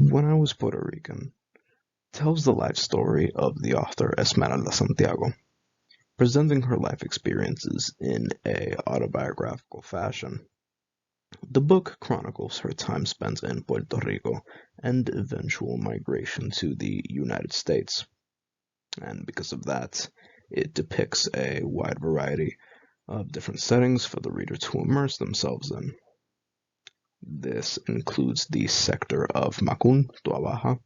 When I Was Puerto Rican tells the life story of the author Esmeralda Santiago, presenting her life experiences in a autobiographical fashion. The book chronicles her time spent in Puerto Rico and eventual migration to the United States. And because of that, it depicts a wide variety of different settings for the reader to immerse themselves in. This includes the sector of Macun, Tuabaja,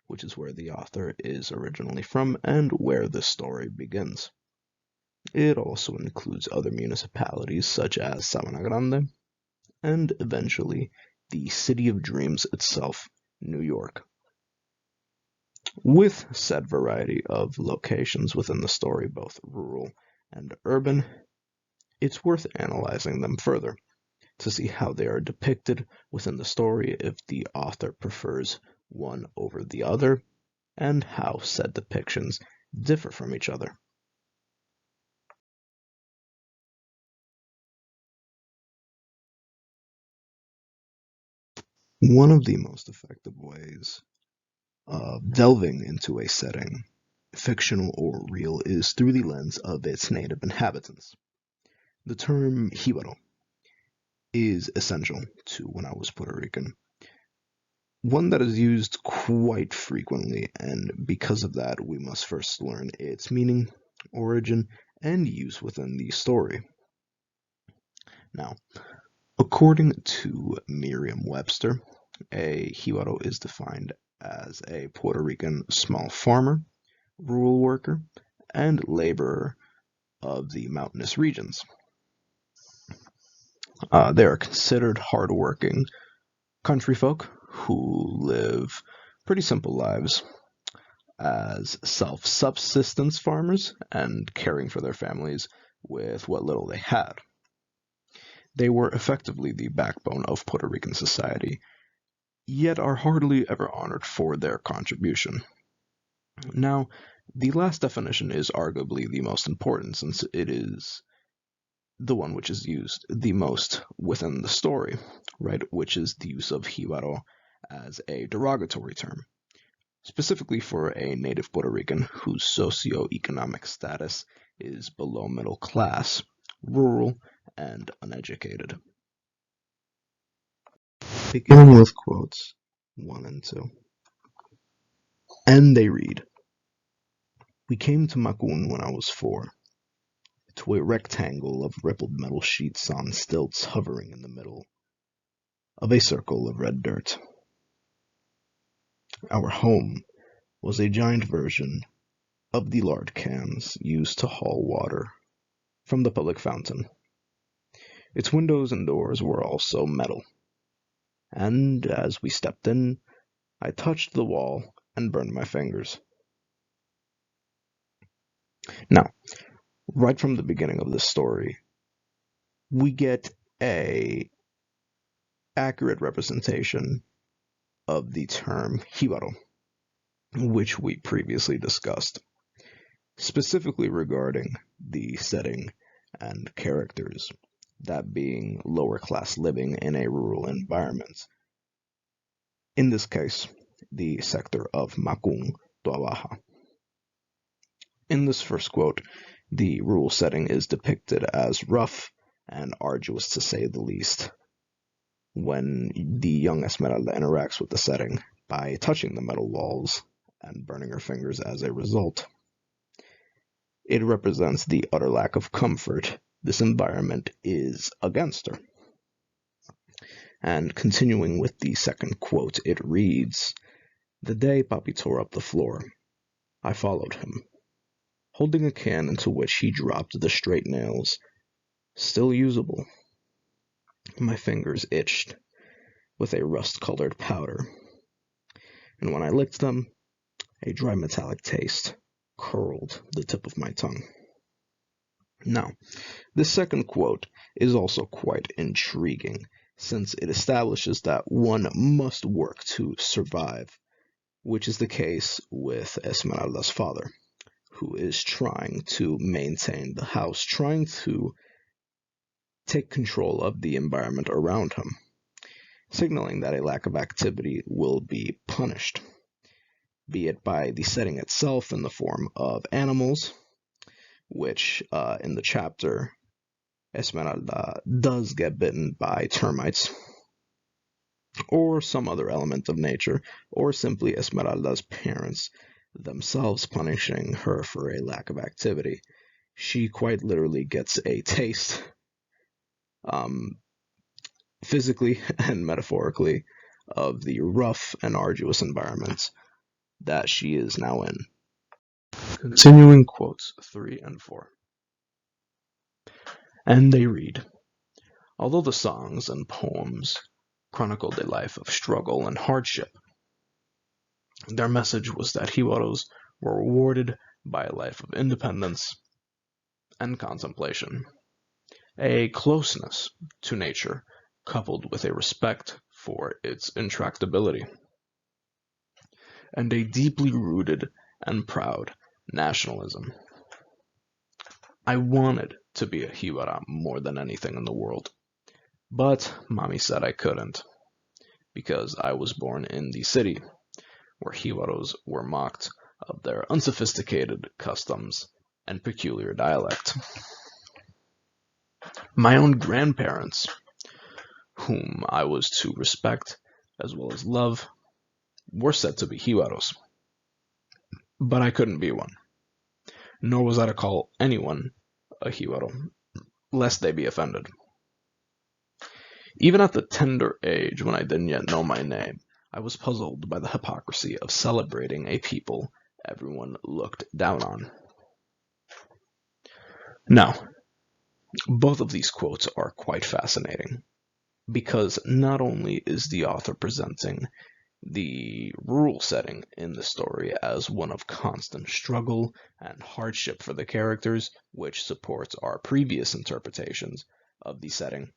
which is where the author is originally from and where the story begins. It also includes other municipalities such as Sabana Grande and eventually the City of Dreams itself, New York. With said variety of locations within the story, both rural and urban, it's worth analyzing them further to see how they are depicted within the story, if the author prefers one over the other, and how said depictions differ from each other. One of the most effective ways of delving into a setting, fictional or real, is through the lens of its native inhabitants. The term Jíbaro is essential to When I Was Puerto Rican, one that is used quite frequently, and because of that, we must first learn its meaning, origin, and use within the story. Now, according to Merriam-Webster, a Jíbaro is defined as a Puerto Rican small farmer, rural worker, and laborer of the mountainous regions. They are considered hardworking country folk who live pretty simple lives as self-subsistence farmers and caring for their families with what little they had. They were effectively the backbone of Puerto Rican society, yet are hardly ever honored for their contribution. Now, the last definition is arguably the most important since it is the one which is used the most within the story, right? Which is the use of Jíbaro as a derogatory term, specifically for a native Puerto Rican whose socioeconomic status is below middle class, rural, and uneducated. Beginning with quotes 1 and 2. And they read, "We came to Macun when I was 4, to a rectangle of rippled metal sheets on stilts hovering in the middle of a circle of red dirt. Our home was a giant version of the lard cans used to haul water from the public fountain. Its windows and doors were also metal, and as we stepped in, I touched the wall and burned my fingers." Now, right from the beginning of this story, we get a accurate representation of the term Jíbaro, which we previously discussed, specifically regarding the setting and characters, that being lower class living in a rural environment. In this case, the sector of Macun, Tuabaja. In this first quote, the rural setting is depicted as rough and arduous to say the least, when the young Esmeralda interacts with the setting by touching the metal walls and burning her fingers as a result. It represents the utter lack of comfort this environment is against her. And continuing with the second quote, it reads, "The day Papi tore up the floor, I followed him, holding a can into which he dropped the straight nails, still usable. My fingers itched with a rust-colored powder, and when I licked them, a dry metallic taste curled the tip of my tongue." Now, this second quote is also quite intriguing, since it establishes that one must work to survive, which is the case with Esmeralda's father, who is trying to maintain the house, trying to take control of the environment around him. signaling that a lack of activity will be punished, be it by the setting itself in the form of animals, which in the chapter, Esmeralda does get bitten by termites, or some other element of nature, or simply Esmeralda's parents themselves punishing her for a lack of activity. She quite literally gets a taste, physically and metaphorically, of the rough and arduous environments that she is now in. Continuing quotes 3 and 4. And they read, although the songs and poems chronicled a life of struggle and hardship, their message was that Jibaros were rewarded by a life of independence and contemplation, a closeness to nature coupled with a respect for its intractability, and a deeply rooted and proud nationalism. I wanted to be a Jibara more than anything in the world, but Mommy said I couldn't, because I was born in the city, where Jibaros were mocked of their unsophisticated customs and peculiar dialect. My own grandparents, whom I was to respect as well as love, were said to be Jibaros, but I couldn't be one, nor was I to call anyone a Jibaro, lest they be offended. Even at the tender age when I didn't yet know my name, I was puzzled by the hypocrisy of celebrating a people everyone looked down on. Now, both of these quotes are quite fascinating, because not only is the author presenting the rural setting in the story as one of constant struggle and hardship for the characters, which supports our previous interpretations of the setting,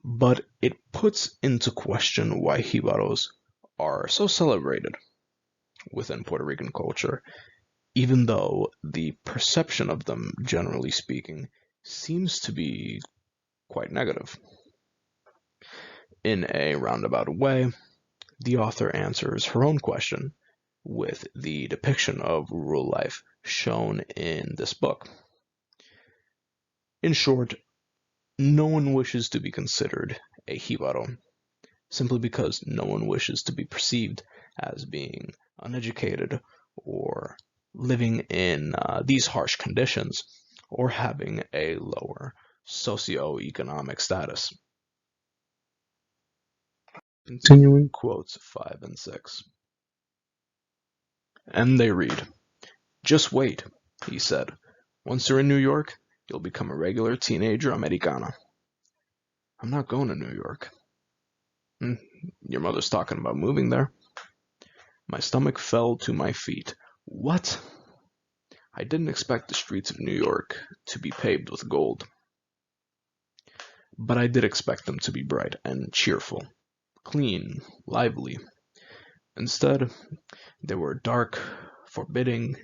but it puts into question why Jibaros are so celebrated within Puerto Rican culture, even though the perception of them, generally speaking, seems to be quite negative. In a roundabout way, the author answers her own question with the depiction of rural life shown in this book. In short, no one wishes to be considered a Jibaro, simply because no one wishes to be perceived as being uneducated or living in these harsh conditions or having a lower socioeconomic status. Continuing quotes 5 and 6. And they read, just wait, he said. Once you're in New York, you'll become a regular teenager Americana. I'm not going to New York. Your mother's talking about moving there? My stomach fell to my feet. What? I didn't expect the streets of New York to be paved with gold. But I did expect them to be bright and cheerful, clean, lively. Instead, they were dark, forbidding,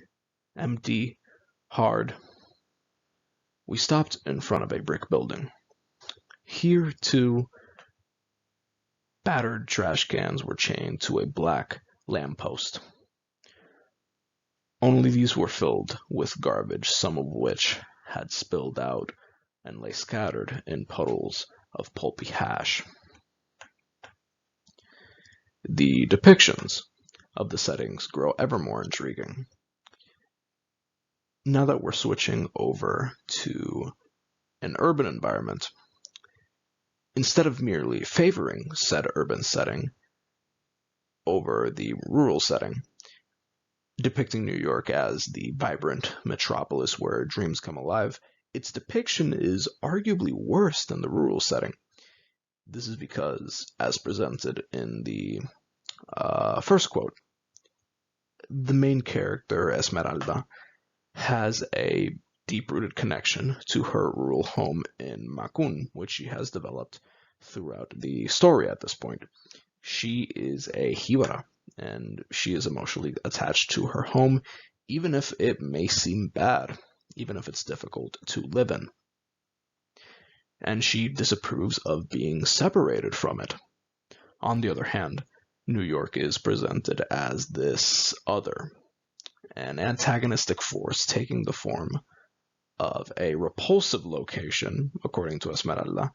empty, hard. We stopped in front of a brick building. Here, too, battered trash cans were chained to a black lamppost. Only these were filled with garbage, some of which had spilled out and lay scattered in puddles of pulpy hash. The depictions of the settings grow ever more intriguing. Now that we're switching over to an urban environment, instead of merely favoring said urban setting over the rural setting, depicting New York as the vibrant metropolis where dreams come alive, its depiction is arguably worse than the rural setting. This is because, as presented in the first quote, the main character, Esmeralda, has a deep-rooted connection to her rural home in Macun, which she has developed throughout the story at this point. She is a Jibara, and she is emotionally attached to her home, even if it may seem bad, even if it's difficult to live in. And she disapproves of being separated from it. On the other hand, New York is presented as this other, an antagonistic force taking the form of a repulsive location, according to Esmeralda,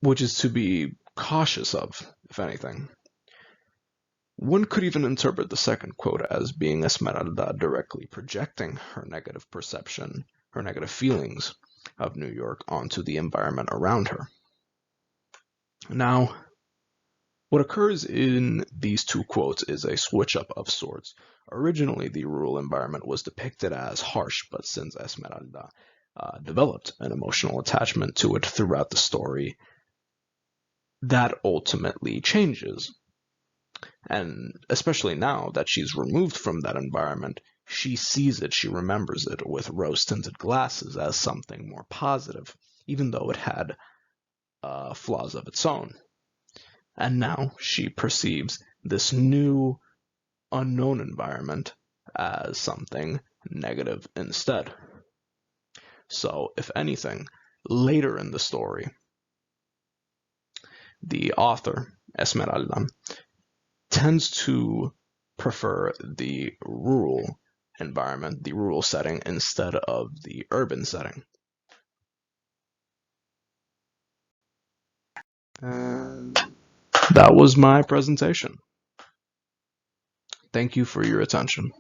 which is to be cautious of, if anything. One could even interpret the second quote as being Esmeralda directly projecting her negative perception, her negative feelings of New York onto the environment around her. Now, what occurs in these two quotes is a switch-up of sorts. Originally, the rural environment was depicted as harsh, but since Esmeralda developed an emotional attachment to it throughout the story, that ultimately changes. And especially now that she's removed from that environment, she sees it, she remembers it with rose-tinted glasses as something more positive, even though it had flaws of its own. And now she perceives this new, unknown environment as something negative instead. So, if anything, later in the story, the author, Esmeralda, tends to prefer the rural environment, the rural setting, instead of the urban setting. And that was my presentation. Thank you for your attention.